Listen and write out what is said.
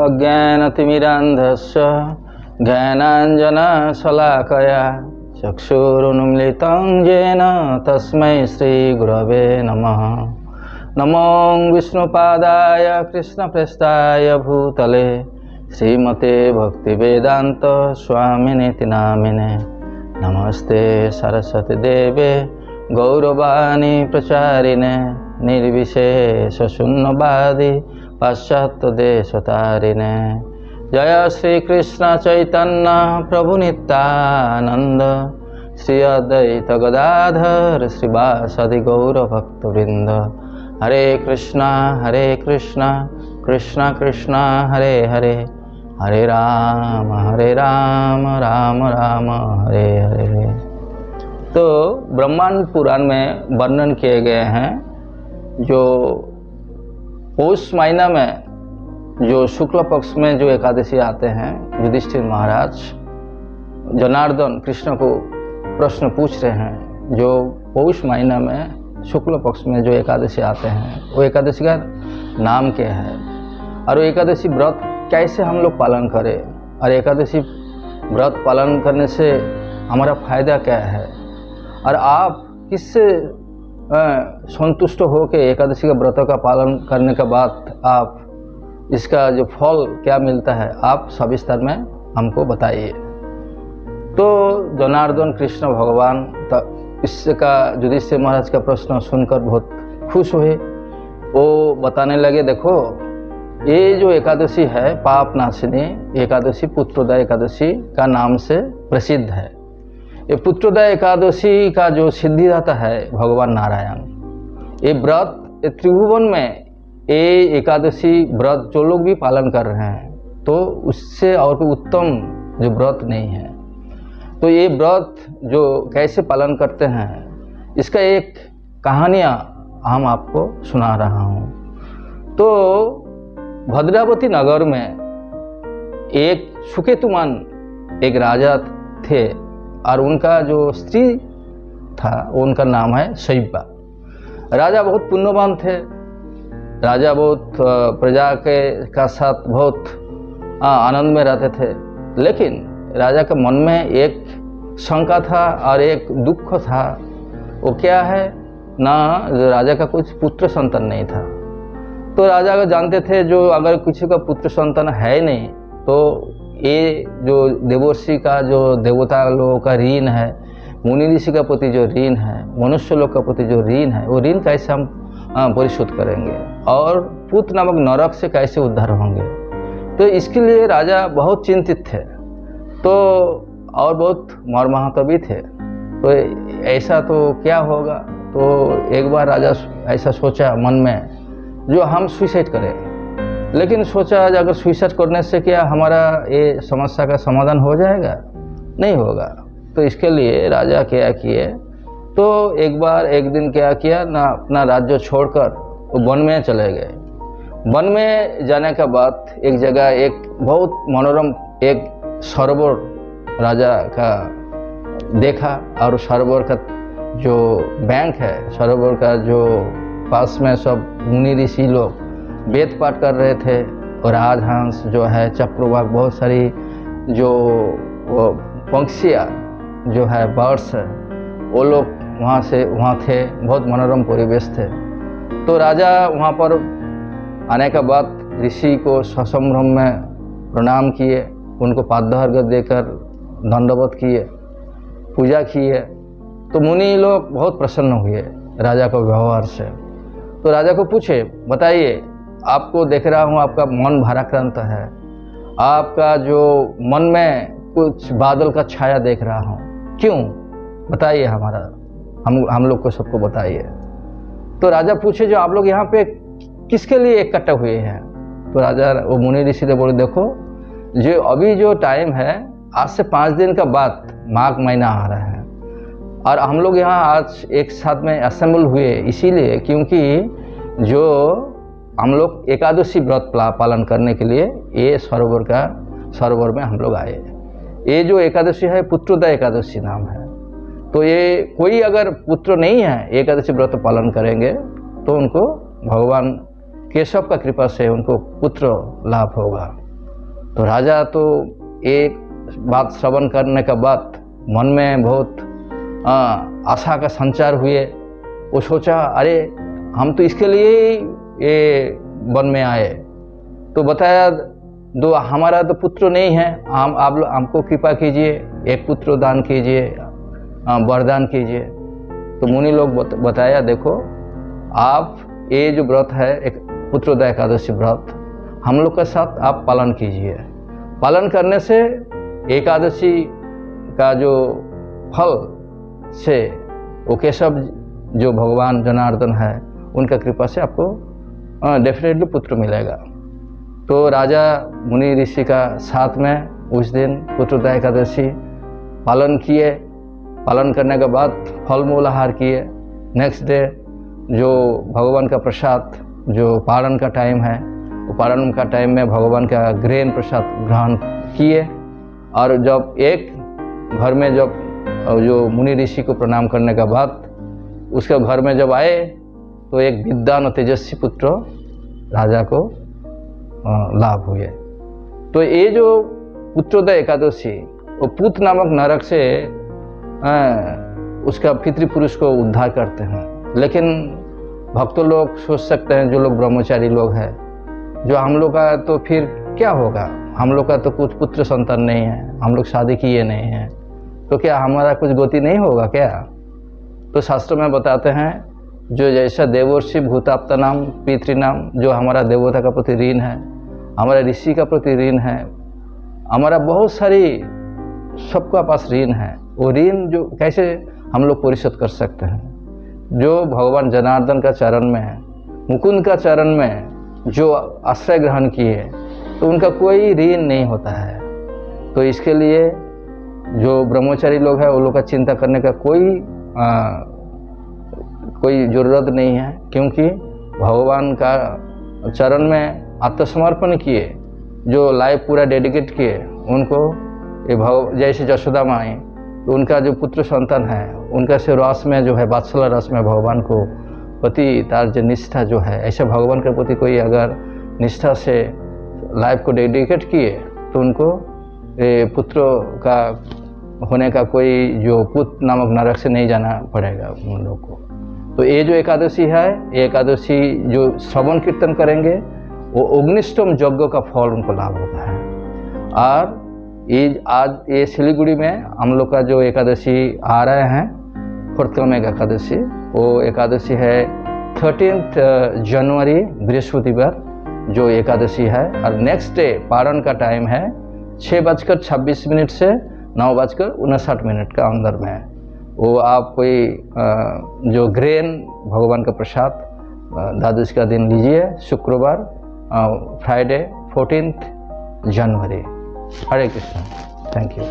अज्ञानतिमिरान्धस्य ज्ञानाञ्जनशलाकया चक्षुरुन्मीलितं येन तस्मै श्रीगुरवे नमः। नमो विष्णुपादाय कृष्णप्रेष्ठाय भूतले श्रीमते भक्तिवेदान्त स्वामिनेति नामिने। नमस्ते सरस्वती देवे गौरवाणी प्रचारिणे निर्विशेषशून्यवादी पाश्चात्यदेशतारिणे। जय श्री कृष्ण चैतन्य प्रभु नित्यानंद श्री अद्वैत गदाधर श्रीवासदि गौर भक्तवृंद। हरे कृष्णा कृष्ण कृष्ण हरे हरे, हरे राम राम राम हरे हरे। तो ब्रह्मांड पुराण में वर्णन किए गए हैं जो पौष महीना में जो शुक्ल पक्ष में जो एकादशी आते हैं, युधिष्ठिर महाराज जनार्दन कृष्ण को प्रश्न पूछ रहे हैं जो पौष महीना में शुक्ल पक्ष में जो एकादशी आते हैं वो एकादशी का नाम क्या है और वो एकादशी व्रत कैसे हम लोग पालन करें और एकादशी व्रत पालन करने से हमारा फायदा क्या है और आप किससे संतुष्ट हो के एकादशी का व्रत का पालन करने के बाद आप इसका जो फल क्या मिलता है आप सविस्तार में हमको बताइए। तो जनार्दन कृष्ण भगवान इसका युधिष्ठिर महाराज का प्रश्न सुनकर बहुत खुश हुए। वो बताने लगे देखो ये जो एकादशी है पाप नाशिनी एकादशी पुत्रोदय एकादशी का नाम से प्रसिद्ध है। ये पुत्रोदय एकादशी का जो सिद्धिदाता है भगवान नारायण, ये व्रत त्रिभुवन में ये एकादशी व्रत जो लोग भी पालन कर रहे हैं तो उससे और कोई उत्तम जो व्रत नहीं है। तो ये व्रत जो कैसे पालन करते हैं इसका एक कहानियाँ हम आपको सुना रहा हूँ। तो भद्रावती नगर में एक सुकेतुमान एक राजा थे और उनका जो स्त्री था उनका नाम है शैब्या। राजा बहुत पुण्यवान थे। राजा बहुत प्रजा का साथ बहुत आनंद में रहते थे, लेकिन राजा के मन में एक शंका था और एक दुख था। वो क्या है ना, राजा का कुछ पुत्र संतान नहीं था। तो राजा को जानते थे जो अगर किसी का पुत्र संतान है नहीं तो ये जो देवर्षि का जो देवता लोगों का ऋण है, मुनि ऋषि का प्रति जो ऋण है, मनुष्य लोग का प्रति जो ऋण है वो ऋण कैसे हम परिशोध करेंगे और पुत्र नामक नरक से कैसे उद्धार होंगे। तो इसके लिए राजा बहुत चिंतित थे तो और बहुत मर्माहत भी थे। तो ऐसा तो क्या होगा, तो एक बार राजा ऐसा सोचा मन में जो हम सुसाइड करें, लेकिन सोचा अगर सुसाइड करने से क्या हमारा ये समस्या का समाधान हो जाएगा, नहीं होगा। तो इसके लिए राजा क्या किए, तो एक दिन क्या किया ना, अपना राज्य छोड़कर वो वन में चले गए। वन में जाने के बाद एक जगह एक बहुत मनोरम एक सरोवर राजा का देखा और सरोवर का जो बैंक है, सरोवर का जो पास में सब मुनि ऋषि लोग वेद पाठ कर रहे थे और राजहंस जो है चक्रवाक बहुत सारी जो पंक्षियाँ जो है बर्ड्स वो लोग वहाँ थे। बहुत मनोरम परिवेश थे। तो राजा वहाँ पर आने के बाद ऋषि को ससंभ्रम में प्रणाम किए, उनको पाद्यार्घ्य देकर दंडवत किए, पूजा किए। तो मुनि लोग बहुत प्रसन्न हुए राजा के व्यवहार से। तो राजा को पूछे बताइए, आपको देख रहा हूँ आपका मन भाराक्रांत है, आपका जो मन में कुछ बादल का छाया देख रहा हूँ, क्यों बताइए, हम लोग को सबको बताइए। तो राजा पूछे जो आप लोग यहाँ पे किसके लिए इकट्ठा हुए हैं। तो राजा वो मुनि ऋषि ने बोले देखो जो अभी जो टाइम है आज से 5 दिन का बाद माघ महीना आ रहा है और हम लोग यहाँ आज एक साथ में असेंबल हुए इसीलिए क्योंकि जो हम लोग एकादशी व्रत पालन करने के लिए ये सरोवर में हम लोग आए। ये जो एकादशी है पुत्रोदय एकादशी नाम है। तो ये कोई अगर पुत्र नहीं है एकादशी व्रत पालन करेंगे तो उनको भगवान केशव का कृपा से उनको पुत्र लाभ होगा। तो राजा तो एक बात श्रवण करने के बाद मन में बहुत आशा का संचार हुए। वो सोचा, अरे हम तो इसके लिए ही ये वन में आए। तो बताया, दो हमारा तो पुत्र नहीं है, आप लोग हमको कृपा कीजिए, एक पुत्र दान कीजिए, वरदान कीजिए। तो मुनि लोग बताया, देखो आप ये जो व्रत है, एक पुत्रोदय एकादशी व्रत, हम लोग के साथ आप पालन कीजिए। पालन करने से एकादशी का जो फल से वो केशव जो भगवान जनार्दन है उनका कृपा से आपको डेफिनेटली पुत्र मिलेगा। तो राजा मुनि ऋषि का साथ में उस दिन पुत्रोदय एकादशी पालन किए। पालन करने के बाद फल मूल आहार किए। नेक्स्ट डे जो भगवान का प्रसाद, जो पारण का टाइम है, वो पारण का टाइम में भगवान का ग्रेन प्रसाद ग्रहण किए। और जब एक घर में जब जो मुनि ऋषि को प्रणाम करने के बाद उसके घर में जब आए तो एक विद्वान और तेजस्वी पुत्र राजा को लाभ हुए। तो ये जो पुत्रोदय एकादशी, वो पुत नामक नरक से उसका पितृपुरुष को उद्धार करते हैं। लेकिन भक्तों लोग सोच सकते हैं, जो लोग ब्रह्मचारी लोग हैं, जो हम लोग का तो फिर क्या होगा, हम लोग का तो कुछ पुत्र संतान नहीं है, हम लोग शादी किए नहीं हैं, तो क्या हमारा कुछ गति नहीं होगा क्या? तो शास्त्र में बताते हैं, जो जैसा देवर्षि भूताप्ता नाम पितृ नाम, जो हमारा देवता का प्रति ऋण है, हमारा ऋषि का प्रति ऋण है, हमारा बहुत सारी सबका पास ऋण है। वो ऋण जो कैसे हम लोग परिशोध कर सकते हैं? जो भगवान जनार्दन का चरण में है, मुकुंद का चरण में जो आश्रय ग्रहण किए, तो उनका कोई ऋण नहीं होता है। तो इसके लिए जो ब्रह्मचारी लोग हैं, वो लोग का चिंता करने का कोई ज़रूरत नहीं है, क्योंकि भगवान का चरण में आत्मसमर्पण किए, जो लाइफ पूरा डेडिकेट किए, उनको ये जैसे जशोदा माई, तो उनका जो पुत्र संतान है, उनका से रस में जो है, वात्सल्य रस में भगवान को प्रति तार जो निष्ठा जो है, ऐसे भगवान के प्रति कोई अगर निष्ठा से लाइफ को डेडिकेट किए, तो उनको पुत्र का होने का कोई जो पुत नामक नरक से नहीं जाना पड़ेगा उन लोग को। तो ये जो एकादशी है, ये एकादशी जो श्रवण कीर्तन करेंगे, वो 19वें यज्ञ का फल उनको लाभ होता है। और ये आज ये सिलीगुड़ी में हम लोग का जो एकादशी आ रहे हैं, फोर्थकमिंग एकादशी, वो एकादशी है 13 जनवरी बृहस्पतिवार जो एकादशी है। और नेक्स्ट डे पारण का टाइम है 6:26 से 9:59 का अंदर में है। वो आप कोई जो ग्रेन भगवान का प्रसाद द्वादशी का दिन लीजिए, शुक्रवार Friday 14 January. Hare Krishna. Thank you.